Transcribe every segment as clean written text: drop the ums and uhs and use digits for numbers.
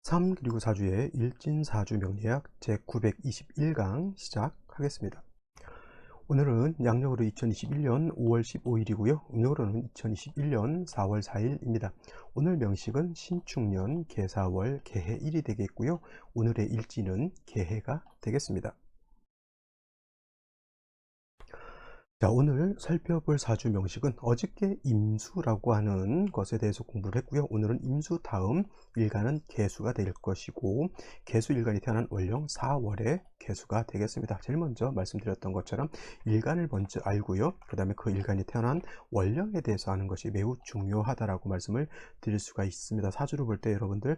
3 그리고 4주의 일진사주 명리학 제921강 시작하겠습니다. 오늘은 양력으로 2021년 5월 15일이고요. 음력으로는 2021년 4월 4일입니다. 오늘 명식은 신축년 개사월 개해일이 되겠고요. 오늘의 일진은 개해가 되겠습니다. 자, 오늘 살펴볼 사주 명식은 어저께 임수라고 하는 것에 대해서 공부를 했고요. 오늘은 임수 다음 일간은 개수가 될 것이고, 개수 일간이 태어난 월령 4월의 개수가 되겠습니다. 제일 먼저 말씀드렸던 것처럼 일간을 먼저 알고요. 그 다음에 그 일간이 태어난 월령에 대해서 아는 것이 매우 중요하다라고 말씀을 드릴 수가 있습니다. 사주를 볼 때 여러분들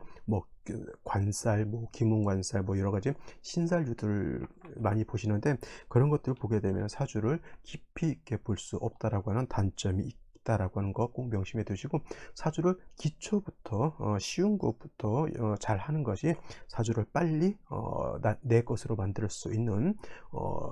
관살, 기문관살, 여러 가지 신살유들 많이 보시는데, 그런 것들을 보게 되면 사주를 깊이 있게 볼 수 없다라고 하는 단점이 있다라고 하는 거 꼭 명심해 두시고, 사주를 기초부터 쉬운 것부터 잘 하는 것이 사주를 빨리 내 것으로 만들 수 있는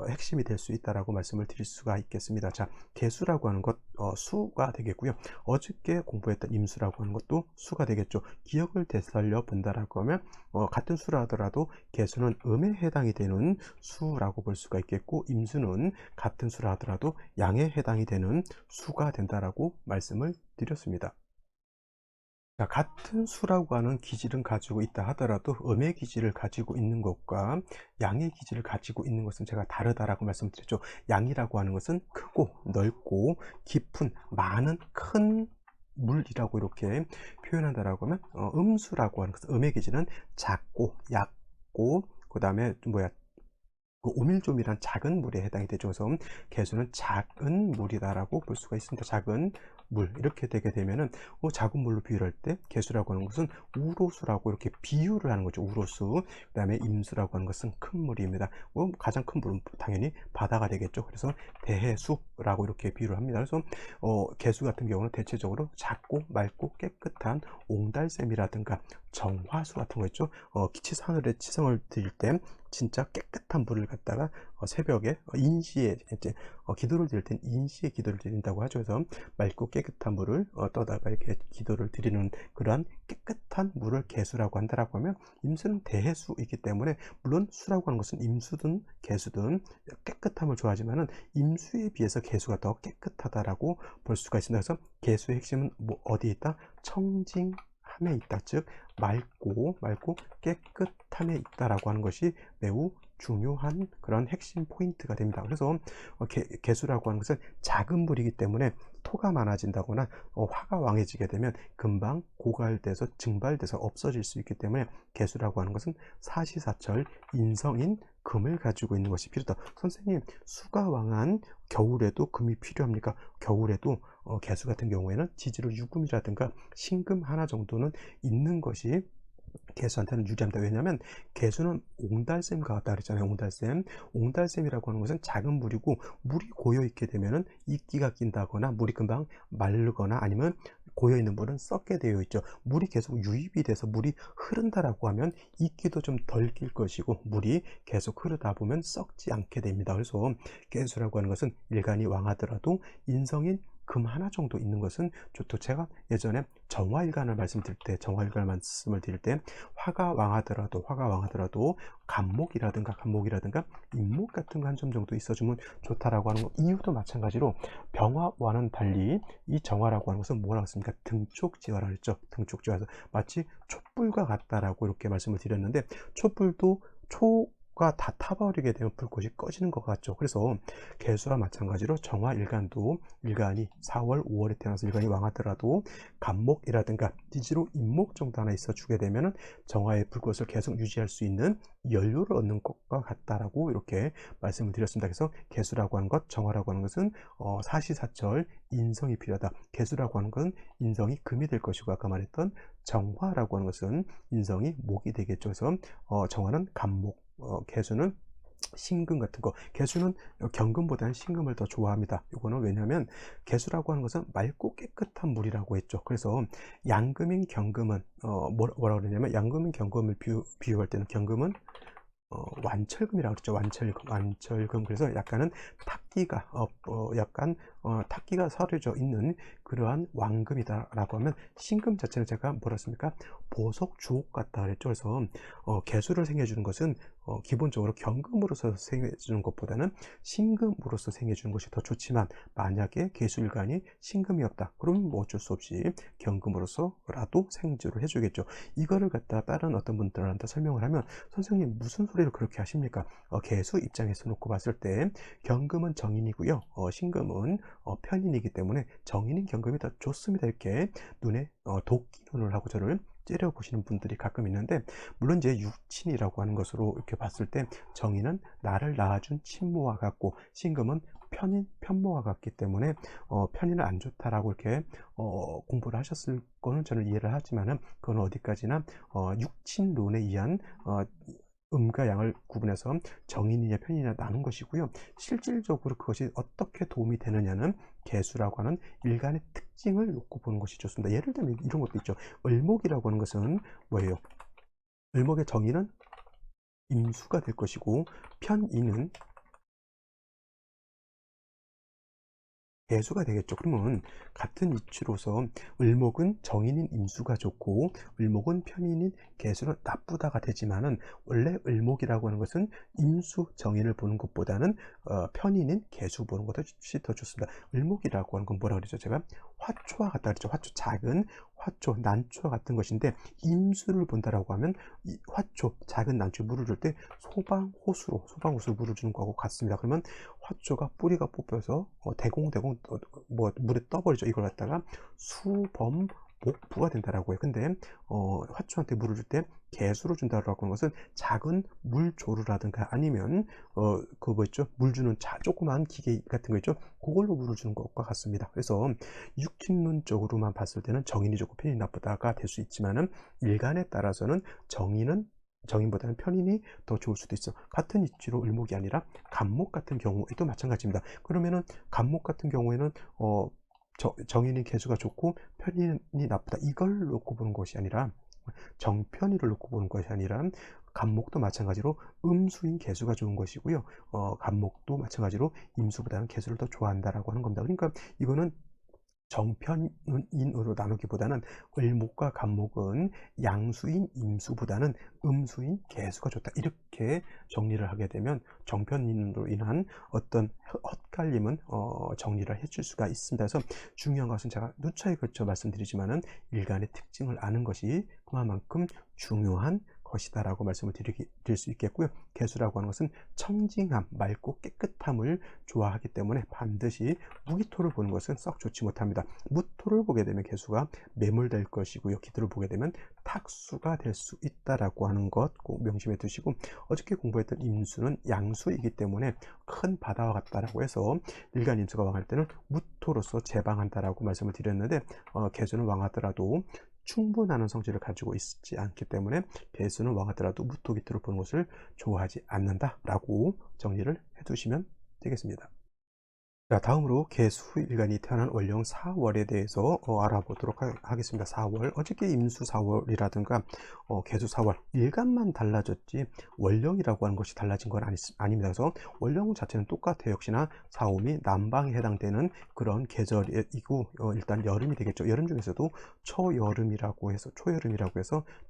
핵심이 될 수 있다라고 말씀을 드릴 수가 있겠습니다. 자, 개수라고 하는 것 수가 되겠고요. 어저께 공부했던 임수라고 하는 것도 수가 되겠죠. 기억을 되살려 본다라고 하면 같은 수라 하더라도 개수는 음에 해당이 되는 수라고 볼 수가 있겠고, 임수는 같은 수라 하더라도 양에 해당이 되는 수가 된다라고 말씀을 드렸습니다. 자, 같은 수라고 하는 기질은 가지고 있다 하더라도 음의 기질을 가지고 있는 것과 양의 기질을 가지고 있는 것은 제가 다르다라고 말씀드렸죠. 양이라고 하는 것은 크고 넓고 깊은 많은 큰 물이라고 이렇게 표현한다라고 하면, 음수라고 하는 것은 음의 기질은 작고 얕고, 그 다음에 그 오밀조밀한 작은 물에 해당이 되죠. 그래서 개수는 작은 물이다라고 볼 수가 있습니다. 작은 물, 이렇게 되게 되면은 작은 물로 비유할 때 개수라고 하는 것은 우로수라고 이렇게 비유를 하는 거죠. 우로수. 그 다음에 임수라고 하는 것은 큰 물입니다. 가장 큰 물은 당연히 바다가 되겠죠. 그래서 대해수라고 이렇게 비유를 합니다. 그래서 개수 같은 경우는 대체적으로 작고 맑고 깨끗한 옹달샘이라든가 정화수 같은 거 있죠. 기치사늘에 치성을 드릴 때 진짜 깨끗한 물을 갖다가 새벽에 인시에 이제 기도를 드릴 땐 인시에 기도를 드린다고 하죠. 그래서 맑고 깨끗한 물을 떠다가 이렇게 기도를 드리는 그러한 깨끗한 물을 개수라고 한다라고 하면, 임수는 대해수이기 때문에, 물론 수라고 하는 것은 임수든 개수든 깨끗함을 좋아하지만은 임수에 비해서 개수가 더 깨끗하다라고 볼 수가 있습니다. 그래서 개수의 핵심은 어디에 있다? 청징함에 있다. 즉 맑고 깨끗함에 있다라고 하는 것이 매우 중요한 그런 핵심 포인트가 됩니다. 그래서 개수라고 하는 것은 작은 물이기 때문에 토가 많아진다거나 화가 왕해지게 되면 금방 고갈돼서 증발돼서 없어질 수 있기 때문에, 개수라고 하는 것은 사시사철 인성인 금을 가지고 있는 것이 필요하다. 선생님, 수가 왕한 겨울에도 금이 필요합니까? 겨울에도 개수 같은 경우에는 지지로 유금이라든가 신금 하나 정도는 있는 것이 개수한테는 유리합니다. 왜냐하면 개수는 옹달샘과 같다 그랬잖아요. 옹달샘이라고 하는 것은 작은 물이고, 물이 고여 있게 되면은 이끼가 낀다거나 물이 금방 마르거나 아니면 고여 있는 물은 썩게 되어 있죠. 물이 계속 유입이 돼서 물이 흐른다라고 하면 이끼도 좀 덜 낄 것이고, 물이 계속 흐르다 보면 썩지 않게 됩니다. 그래서 개수라고 하는 것은 일간이 왕하더라도 인성인 금 하나 정도 있는 것은 좋고, 제가 예전에 정화일간을 말씀드릴 때 화가 왕하더라도 간목이라든가 인목 같은 거 한 점 정도 있어주면 좋다라고 하는 거, 이유도 마찬가지로 병화와는 달리 이 정화라고 하는 것은 뭐라고 했습니까? 등촉지화라 했죠. 등촉지화에서 마치 촛불과 같다라고 이렇게 말씀을 드렸는데, 촛불도 초가 다 타버리게 되면 불꽃이 꺼지는 것 같죠. 그래서 개수와 마찬가지로 정화일간도, 일간이 4월 5월에 태어나서 일간이 왕하더라도 간목이라든가 지지로 인목 정도 하나 있어 주게 되면은 정화의 불꽃을 계속 유지할 수 있는 연료를 얻는 것과 같다라고 이렇게 말씀을 드렸습니다. 그래서 개수라고 하는 것, 정화라고 하는 것은 사시사철 인성이 필요하다. 개수라고 하는 것은 인성이 금이 될 것이고, 아까 말했던 정화라고 하는 것은 인성이 목이 되겠죠. 그래서 정화는 간목, 개수는 신금 같은 거. 개수는 경금보다는 신금을 더 좋아합니다. 이거는 왜냐하면 개수라고 하는 것은 맑고 깨끗한 물이라고 했죠. 그래서 양금인 경금은 뭐라 그러냐면, 양금인 경금을 비유할 때는 경금은 완철금이라고 그랬죠. 완철금. 그래서 약간은 탁기가 약간 탁기가 서려져 있는 그러한 왕금이다라고 하면 신금 자체는 제가 뭐라 했습니까? 보석 주옥 같다 그랬죠. 그래서 개수를 생겨주는 것은 기본적으로 경금으로서 생겨주는 것보다는 신금으로서 생겨주는 것이 더 좋지만 만약에 개수일간이 신금이 없다 그러면 뭐 어쩔 수 없이 경금으로서라도 생주를 해주겠죠. 이거를 갖다 다른 어떤 분들한테 설명을 하면 선생님 무슨 소리를 그렇게 하십니까? 개수 입장에서 놓고 봤을 때 경금은 정인이고요. 신금은 편인이기 때문에 정인인 경금이 더 좋습니다. 이렇게 눈에 도끼 눈을 하고 저를 째려보시는 분들이 가끔 있는데, 물론 이제 육친이라고 하는 것으로 이렇게 봤을 때 정인은 나를 낳아준 친모와 같고 신금은 편인 편모와 같기 때문에 편인은 안 좋다라고 이렇게 공부를 하셨을 거는 저는 이해를 하지만은 그건 어디까지나 육친론에 의한 음과 양을 구분해서 정인이냐 편인이냐 나눈 것이고요. 실질적으로 그것이 어떻게 도움이 되느냐는 개수라고 하는 일간의 특징을 놓고 보는 것이 좋습니다. 예를 들면 이런 것도 있죠. 을목이라고 하는 것은 뭐예요? 을목의 정인은 임수가 될 것이고 편인은 개수가 되겠죠. 그러면 같은 이치로서 을목은 정인인 임수가 좋고 을목은 편인인 개수는 나쁘다가 되지만은 원래 을목이라고 하는 것은 임수 정인을 보는 것보다는 편인인 개수 보는 것이 더 좋습니다. 을목이라고 하는 건 뭐라 그러죠? 제가 화초와 같다 그랬죠. 화초, 작은 화초, 난초와 같은 것인데 임수를 본다라고 하면 이 화초, 작은 난초에 물을 줄 때 소방호수로 물을 주는 거하고 같습니다. 그러면 화초가 뿌리가 뽑혀서 대공대공 뭐 물에 떠버리죠. 이걸 갖다가 수범목부가 된다라고 해요. 근데 화초한테 물을 줄 때 개수로 준다라고 하는 것은 작은 물조루라든가 아니면 그 뭐 있죠? 물 주는 조그마한 기계 같은 거 있죠? 그걸로 물을 주는 것과 같습니다. 그래서 육친론적으로만 봤을 때는 정인이 좋고 편인이 나쁘다가 될 수 있지만은 일간에 따라서는 정인보다는 편인이 더 좋을 수도 있어. 같은 이치로 을목이 아니라 간목 같은 경우에도 마찬가지입니다. 그러면은 간목 같은 경우에는 정인이 개수가 좋고 편인이 나쁘다 이걸 놓고 보는 것이 아니라 정편이를 놓고 보는 것이 아니라 간목도 마찬가지로 음수인 개수가 좋은 것이고요. 간목도 마찬가지로 임수보다는 개수를 더 좋아한다라고 하는 겁니다. 그러니까 이거는 정편인으로 나누기보다는 을목과 간목은 양수인 임수보다는 음수인 개수가 좋다 이렇게 정리를 하게 되면 정편인으로 인한 어떤 헛갈림은 정리를 해줄 수가 있습니다. 그래서 중요한 것은 제가 누차에 걸쳐 말씀드리지만은 일간의 특징을 아는 것이 그만큼 중요한 것이다라고 말씀을 드릴 수 있겠고요. 개수라고 하는 것은 청징함, 맑고 깨끗함을 좋아하기 때문에 반드시 무기토를 보는 것은 썩 좋지 못합니다. 무토를 보게 되면 개수가 매몰될 것이고요. 기토를 보게 되면 탁수가 될 수 있다라고 하는 것 꼭 명심해 두시고, 어저께 공부했던 임수는 양수이기 때문에 큰 바다와 같다라고 해서 일간 임수가 왕할 때는 무토로서 제방한다라고 말씀을 드렸는데 개수는 왕하더라도 충분한 성질을 가지고 있지 않기 때문에 개수는 왕하더라도 무토 기토를 보는 것을 좋아하지 않는다라고 정리를 해두시면 되겠습니다. 자, 다음으로 개수일간이 태어난 월령 4월에 대해서 알아보도록 하겠습니다. 4월, 어저께 임수 4월이라든가 개수 4월, 일간만 달라졌지 월령이라고 하는 것이 달라진 건 아닙니다. 그래서 월령 자체는 똑같아요. 역시나 4, 5이 남방에 해당되는 그런 계절이고 일단 여름이 되겠죠. 여름 중에서도 초여름이라고 해서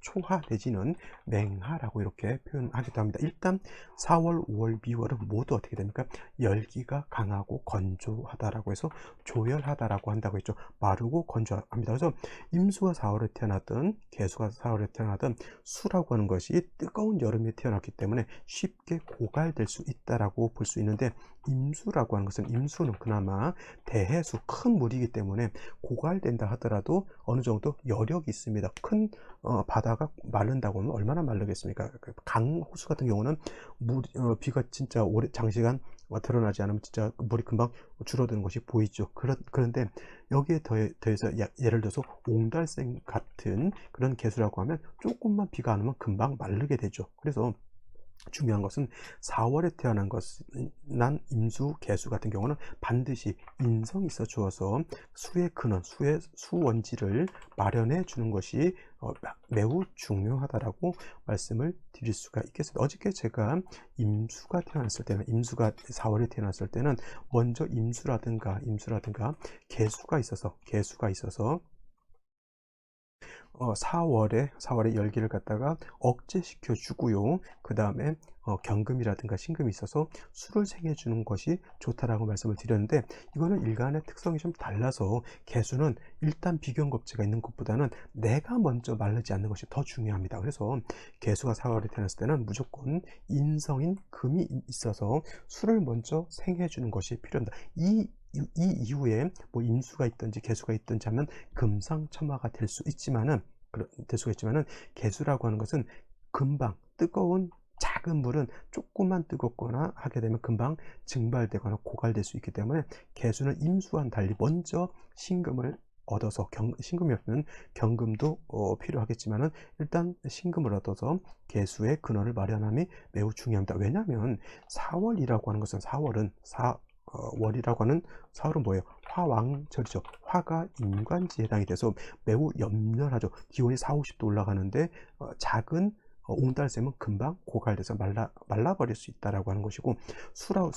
초하 내지는 맹하라고 이렇게 표현하기도 합니다. 일단 4월, 5월, 미월은 모두 어떻게 됩니까? 열기가 강하고 건조하다라고 해서 조열하다라고 한다고 했죠. 마르고 건조합니다. 그래서 임수가 4월에 태어났던 개수가 4월에 태어나던 수라고 하는 것이 뜨거운 여름에 태어났기 때문에 쉽게 고갈될 수 있다라고 볼 수 있는데, 임수라고 하는 것은 임수는 그나마 대해수 큰 물이기 때문에 고갈된다 하더라도 어느 정도 여력이 있습니다. 큰 바다가 마른다고 하면 얼마나 마르겠습니까? 강호수 같은 경우는 비가 진짜 장시간 드러나지 않으면 진짜 물이 금방 줄어드는 것이 보이죠. 그런데 여기에 더해서 예를 들어서 옹달샘 같은 그런 개수라고 하면 조금만 비가 안 오면 금방 마르게 되죠. 그래서 중요한 것은 4월에 태어난 난 임수 개수 같은 경우는 반드시 인성이 있어 주어서 수의 근원, 수의 수원지를 마련해 주는 것이 매우 중요하다라고 말씀을 드릴 수가 있겠습니다. 어저께 제가 임수가 태어났을 때는, 임수가 4월에 태어났을 때는 먼저 임수라든가 개수가 있어서 4월에 열기를 갖다가 억제시켜 주고요. 그 다음에 경금이라든가 신금이 있어서 수를 생해 주는 것이 좋다라고 말씀을 드렸는데, 이거는 일간의 특성이 좀 달라서 개수는 일단 비견겁제가 있는 것보다는 내가 먼저 마르지 않는 것이 더 중요합니다. 그래서 개수가 4월에 태어났을 때는 무조건 인성인 금이 있어서 수를 먼저 생해 주는 것이 필요합니다. 이 이후에 뭐 임수가 있든지 개수가 있든지 하면 금상첨화가 될 수 있지만은, 개수라고 하는 것은 금방 뜨거운 작은 물은 조금만 뜨겁거나 하게 되면 금방 증발되거나 고갈될 수 있기 때문에, 개수는 임수와는 달리 먼저 신금을 얻어서, 신금이 없으면 경금도 필요하겠지만은 일단 신금을 얻어서 개수의 근원을 마련함이 매우 중요합니다. 왜냐하면 4월이라고 하는 것은, 4월은 뭐예요? 화왕절이죠. 화가 인관지에 해당이 돼서 매우 염렬하죠. 기온이 4, 50도 올라가는데 작은 옹달샘은 금방 고갈돼서 말라버릴 수 있다라고 하는 것이고, 수는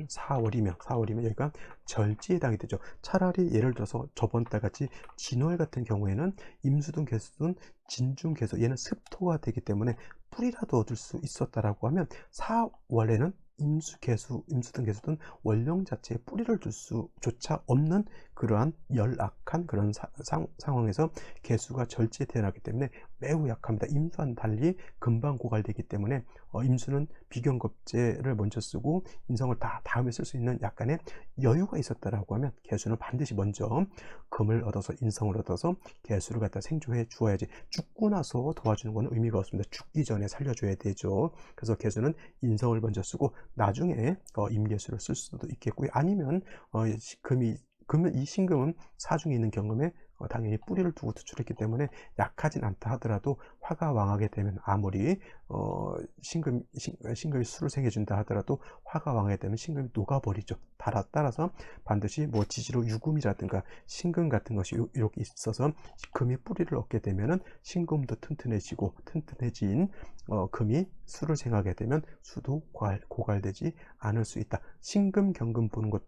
4월이면 여기가 절지에 해당이 되죠. 차라리 예를 들어서 저번 달 같이 진월 같은 경우에는 임수든 개수든 진중개수, 얘는 습토가 되기 때문에 뿌리라도 얻을 수 있었다라고 하면, 4월에는 임수든 개수든 원령 자체에 뿌리를 둘 수조차 없는 그러한 열악한 그런 상황에서 개수가 절지에 태어나기 때문에 매우 약합니다. 임수와는 달리 금방 고갈되기 때문에 임수는 비견겁제를 먼저 쓰고 인성을 다 다음에 쓸 수 있는 약간의 여유가 있었다라고 하면, 개수는 반드시 먼저 금을 얻어서, 인성을 얻어서 개수를 갖다 생조해 주어야지. 죽고 나서 도와주는 것은 의미가 없습니다. 죽기 전에 살려줘야 되죠. 그래서 개수는 인성을 먼저 쓰고 나중에 임개수를 쓸 수도 있겠고요. 아니면 이 신금은 사중에 있는 경금에 당연히 뿌리를 두고 투출했기 때문에 약하진 않다 하더라도, 화가 왕하게 되면, 아무리 신금이 수를 생해준다 하더라도 화가 왕하게 되면 신금이 녹아버리죠. 따라서 반드시 뭐 지지로 유금이라든가 신금 같은 것이 이렇게 있어서 금이 뿌리를 얻게 되면은 신금도 튼튼해진 금이 수를 생하게 되면 수도 고갈되지 않을 수 있다. 신금, 경금 보는 것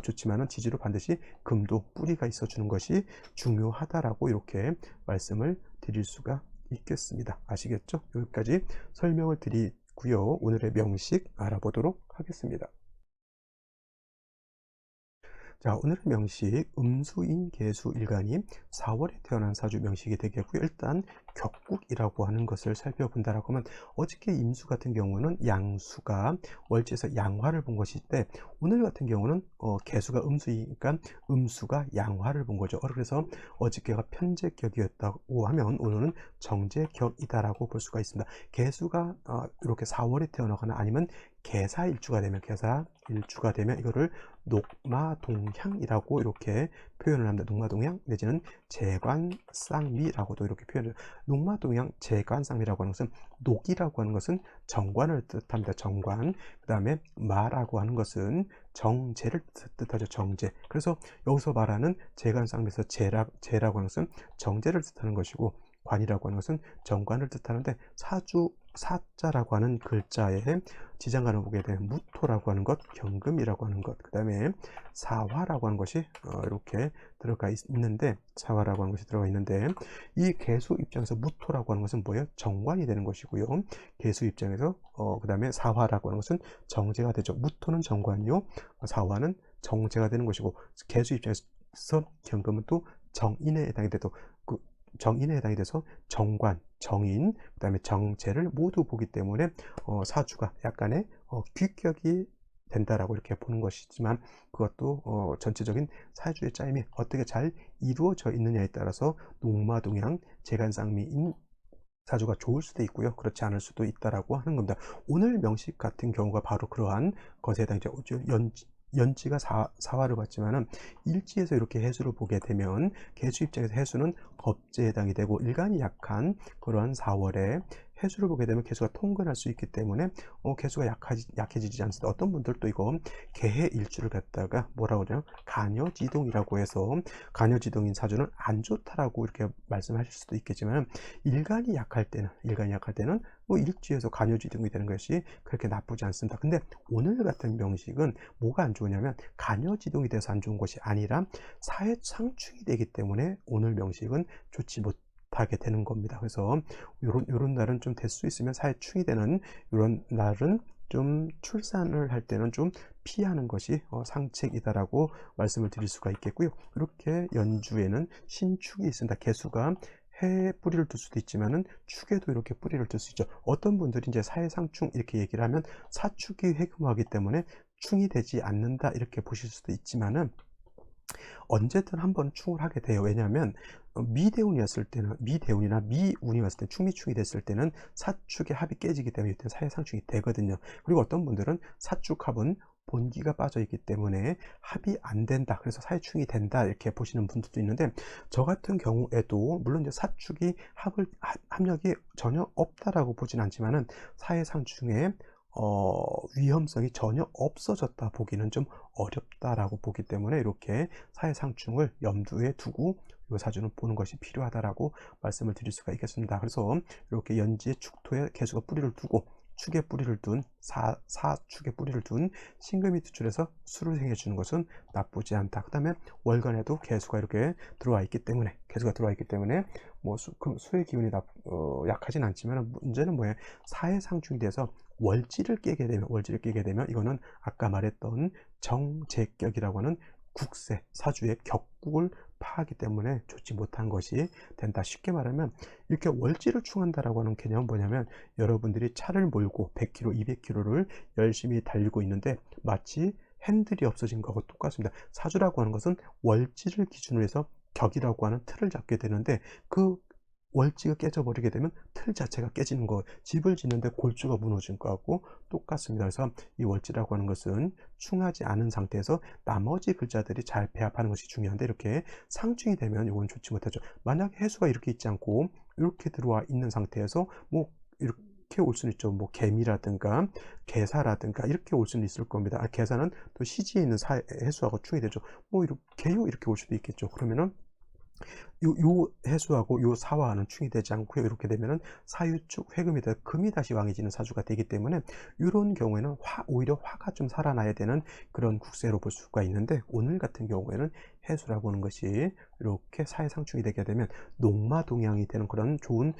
좋지만은 지지로 반드시 금도 뿌리가 있어 주는 것이 중요하다라고 이렇게 말씀을 드릴 수가 있겠습니다. 아시겠죠? 여기까지 설명을 드리고요. 오늘의 명식 알아보도록 하겠습니다. 자, 오늘의 명식, 음수인 개수 일간이 4월에 태어난 사주 명식이 되겠고요. 일단 격국이라고 하는 것을 살펴본다라고 하면, 어저께 임수 같은 경우는 양수가 월지에서 양화를 본 것인데, 오늘 같은 경우는 개수가 음수이니까 음수가 양화를 본 거죠. 그래서 어저께가 편제격이었다고 하면 오늘은 정제격이다라고 볼 수가 있습니다. 개수가 이렇게 4월에 태어나거나 아니면 개사일주가 되면 이거를 녹마동향이라고 이렇게 표현을 합니다. 녹마동향 내지는 재관쌍미라고도 이렇게 표현을. 녹마동향, 재관쌍미라고 하는 것은, 녹이라고 하는 것은 정관을 뜻합니다. 정관. 그 다음에 마라고 하는 것은 정제를 뜻하죠. 정제. 그래서 여기서 말하는 재관쌍미에서 제라고 하는 것은 정제를 뜻하는 것이고, 관이라고 하는 것은 정관을 뜻하는데, 사자라고 하는 글자에 지장간을 보게 되면 무토라고 하는 것, 경금이라고 하는 것, 그 다음에 사화라고 하는 것이 이렇게 들어가 있는데, 이 개수 입장에서 무토라고 하는 것은 뭐예요? 정관이 되는 것이고요. 개수 입장에서 그 다음에 사화라고 하는 것은 정제가 되죠. 무토는 정관이요, 사화는 정제가 되는 것이고, 개수 입장에서 경금은 또 정인에 해당이 돼도 정인에 해당이 돼서 정관, 정인, 그 다음에 정제를 모두 보기 때문에 사주가 약간의 귀격이 된다라고 이렇게 보는 것이지만, 그것도 전체적인 사주의 짜임이 어떻게 잘 이루어져 있느냐에 따라서 녹마동향, 재간쌍미인 사주가 좋을 수도 있고요, 그렇지 않을 수도 있다라고 하는 겁니다. 오늘 명식 같은 경우가 바로 그러한 것에 해당이죠. 연지가 사화를 봤지만은 일지에서 이렇게 해수를 보게 되면, 개수 입장에서 해수는 겁제에 해당이 되고, 일간이 약한 그러한 4월에 해수를 보게 되면 개수가 통근할 수 있기 때문에 개수가 약해지지 않습니다. 어떤 분들도 이거 개해일주를 갖다가 뭐라고 그러냐 간여지동이라고 해서 간여지동인 사주는 안 좋다라고 이렇게 말씀하실 수도 있겠지만 일간이 약할 때는 뭐 일주에서 간여지동이 되는 것이 그렇게 나쁘지 않습니다. 근데 오늘 같은 명식은 뭐가 안 좋으냐면 간여지동이 돼서 안 좋은 것이 아니라 사해상충이 되기 때문에 오늘 명식은 좋지 못하게 되는 겁니다. 그래서 요런 날은 좀 될 수 있으면 사해충이 되는 요런 날은 좀 출산을 할 때는 좀 피하는 것이 상책이다라고 말씀을 드릴 수가 있겠고요. 이렇게 연주에는 신축이 있습니다. 개수가 해에 뿌리를 둘 수도 있지만은 축에도 이렇게 뿌리를 둘 수 있죠. 어떤 분들이 이제 사해상충 이렇게 얘기를 하면 사축이 해금하기 때문에 충이 되지 않는다 이렇게 보실 수도 있지만은 언제든 한번 충을 하게 돼요. 왜냐하면 미대운이었을 때는 미대운이나 미운이 왔을 때 충미충이 됐을 때는 사축의 합이 깨지기 때문에 이때는 사해상충이 되거든요. 그리고 어떤 분들은 사축합은 본기가 빠져 있기 때문에 합이 안 된다. 그래서 사해충이 된다. 이렇게 보시는 분들도 있는데 저 같은 경우에도 물론 이제 사축이 합력이 전혀 없다라고 보진 않지만은 사해상충의 위험성이 전혀 없어졌다 보기는 좀 어렵다라고 보기 때문에 이렇게 사해상충을 염두에 두고 이 사주는 보는 것이 필요하다라고 말씀을 드릴 수가 있겠습니다. 그래서 이렇게 연지의 축토에 개수가 뿌리를 두고 축에 뿌리를 둔 사축에 뿌리를 둔 신금이 투출해서 수를 생해 주는 것은 나쁘지 않다. 그 다음에 월간에도 개수가 이렇게 들어와 있기 때문에 뭐 수의 기운이 약하진 않지만 문제는 뭐예요? 사해상충이 돼서 월지를 깨게 되면 이거는 아까 말했던 정제격이라고 하는 국세 사주의 격국을 파하기 때문에 좋지 못한 것이 된다. 쉽게 말하면 이렇게 월지를 충한다라고 하는 개념은 뭐냐면 여러분들이 차를 몰고 100km, 200km를 열심히 달리고 있는데 마치 핸들이 없어진 거하고 똑같습니다. 사주라고 하는 것은 월지를 기준으로 해서 격이라고 하는 틀을 잡게 되는데 그 월지가 깨져버리게 되면 틀 자체가 깨지는 거, 집을 짓는데 골조가 무너진 거하고 똑같습니다. 그래서 이 월지라고 하는 것은 충하지 않은 상태에서 나머지 글자들이 잘 배합하는 것이 중요한데 이렇게 상충이 되면 이건 좋지 못하죠. 만약에 해수가 이렇게 있지 않고 이렇게 들어와 있는 상태에서 뭐 이렇게 올 수는 있죠. 뭐 개미라든가 개사라든가 이렇게 올 수는 있을 겁니다. 개사는 또 시지에 있는 해수하고 충이 되죠. 뭐 이렇게 개요 이렇게 올 수도 있겠죠. 그러면은 요 해수하고 요 사화는 충이 되지 않고요. 이렇게 되면은 사유축 회금이 돼 금이 다시 왕해지는 사주가 되기 때문에 이런 경우에는 오히려 화가 좀 살아나야 되는 그런 국세로 볼 수가 있는데 오늘 같은 경우에는 해수라고 하는 것이 이렇게 사해상충이 되게 되면 녹마동향이 되는 그런 좋은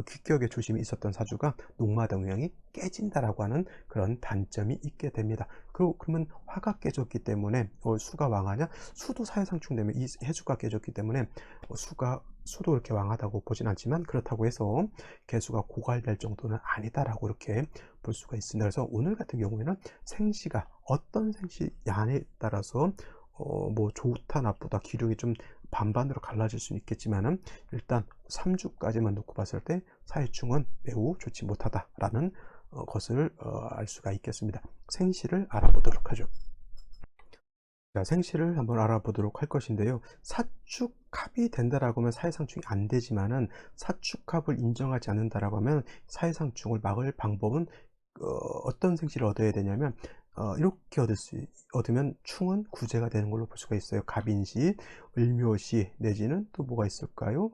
귀격의 조심이 있었던 사주가 녹마동향이 깨진다라고 하는 그런 단점이 있게 됩니다. 그러면 화가 깨졌기 때문에 수가 왕하냐? 수도 사해상충 되면 이 해수가 깨졌기 때문에 수도 이렇게 왕하다고 보진 않지만 그렇다고 해서 개수가 고갈될 정도는 아니다라고 이렇게 볼 수가 있습니다. 그래서 오늘 같은 경우에는 생시가 어떤 생시냐에 따라서 뭐 좋다 나쁘다 기력이 좀 반반으로 갈라질 수는 있겠지만은 일단 3주까지만 놓고 봤을 때 사해충은 매우 좋지 못하다라는 것을 알 수가 있겠습니다. 생시를 알아보도록 하죠. 자, 생시를 한번 알아보도록 할 것인데요. 사축합이 된다라고 하면 사해상충이 안 되지만은 사축합을 인정하지 않는다라고 하면 사해상충을 막을 방법은 어떤 생시를 얻어야 되냐면 이렇게 얻으면 충은 구제가 되는 걸로 볼 수가 있어요. 갑인시, 을묘시 내지는 또 뭐가 있을까요?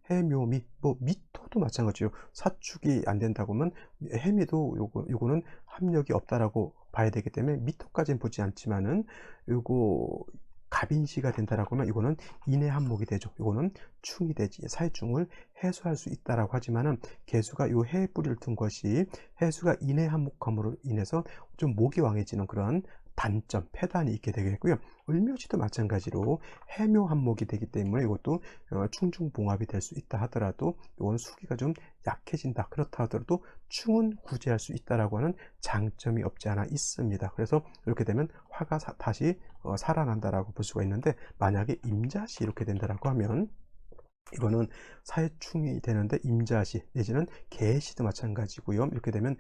해묘미, 뭐 미토도 마찬가지요. 사축이 안 된다고 하면 해미도 요거는 합력이 없다라고 봐야 되기 때문에 미토까지는 보지 않지만은 요거 갑인시가 된다라고 하면 이거는 인해 한목이 되죠. 이거는 충이 되지 사해충을 해소할 수 있다라고 하지만은 개수가 요 해에 뿌리를 둔 것이 해수가 인해 한목함으로 인해서 좀 목이 왕해지는 그런 단점, 폐단이 있게 되겠고요. 을묘지도 마찬가지로 해묘 한목이 되기 때문에 이것도 충중봉합이 될 수 있다 하더라도 이건 수기가 좀 약해진다. 그렇다 하더라도 충은 구제할 수 있다라고 하는 장점이 없지 않아 있습니다. 그래서 이렇게 되면 화가 다시 살아난다라고 볼 수가 있는데 만약에 임자시 이렇게 된다라고 하면 이거는 사회충이 되는데 임자시 내지는 계시도 마찬가지고요. 이렇게 되면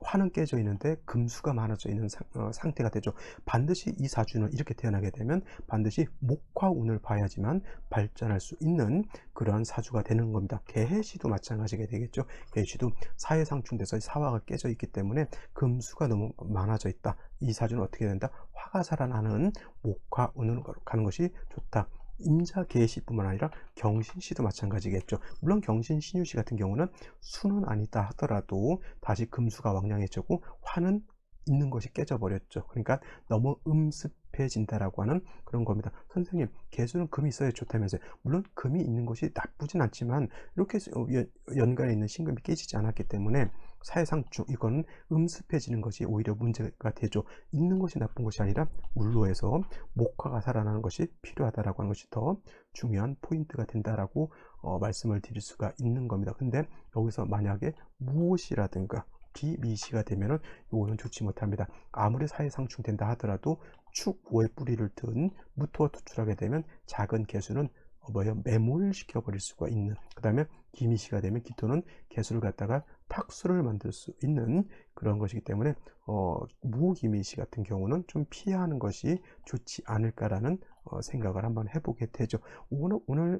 화는 깨져 있는데 금수가 많아져 있는 상태가 되죠. 반드시 이 사주는 이렇게 태어나게 되면 반드시 목화운을 봐야지만 발전할 수 있는 그러한 사주가 되는 겁니다. 계시도 마찬가지가 되겠죠. 계시도 사회상충돼서 사화가 깨져 있기 때문에 금수가 너무 많아져 있다. 이 사주는 어떻게 된다? 화가 살아나는 목화운으로 가는 것이 좋다. 임자 계시뿐만 아니라 경신시도 마찬가지겠죠. 물론 경신 신유시 같은 경우는 수는 아니다 하더라도 다시 금수가 왕량해지고 화는 있는 것이 깨져버렸죠. 그러니까 너무 음습해진다라고 하는 그런 겁니다. 선생님, 개수는 금이 있어야 좋다면서요. 물론 금이 있는 것이 나쁘진 않지만 이렇게 연간에 있는 신금이 깨지지 않았기 때문에 사회상충, 이거는 음습해지는 것이 오히려 문제가 되죠. 있는 것이 나쁜 것이 아니라 물로에서 목화가 살아나는 것이 필요하다라고 하는 것이 더 중요한 포인트가 된다라고 말씀을 드릴 수가 있는 겁니다. 근데 여기서 만약에 무엇이라든가 비미시가 되면은 요거는 좋지 못합니다. 아무리 사회상충된다 하더라도 축오의 뿌리를 든 무토가 투출하게 되면 작은 개수는 매몰시켜 버릴 수가 있는, 그 다음에 기미시가 되면 기토는 개수를 갖다가 탁수를 만들 수 있는 그런 것이기 때문에 무기미시 같은 경우는 좀 피하는 것이 좋지 않을까라는 생각을 한번 해보게 되죠. 오늘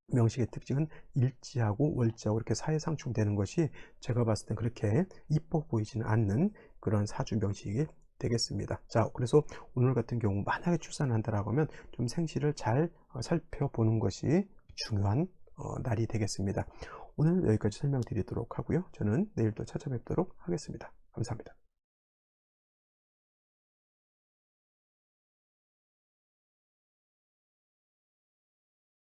명식의 특징은 일지하고 월지하고 이렇게 사회상충되는 것이 제가 봤을 땐 그렇게 이뻐 보이지는 않는 그런 사주 명식이 되겠습니다. 자, 그래서 오늘 같은 경우 만약에 출산을 한다라고 하면 좀 생시를 잘 살펴보는 것이 중요한 날이 되겠습니다. 오늘 여기까지 설명드리도록 하고요. 저는 내일 또 찾아뵙도록 하겠습니다. 감사합니다.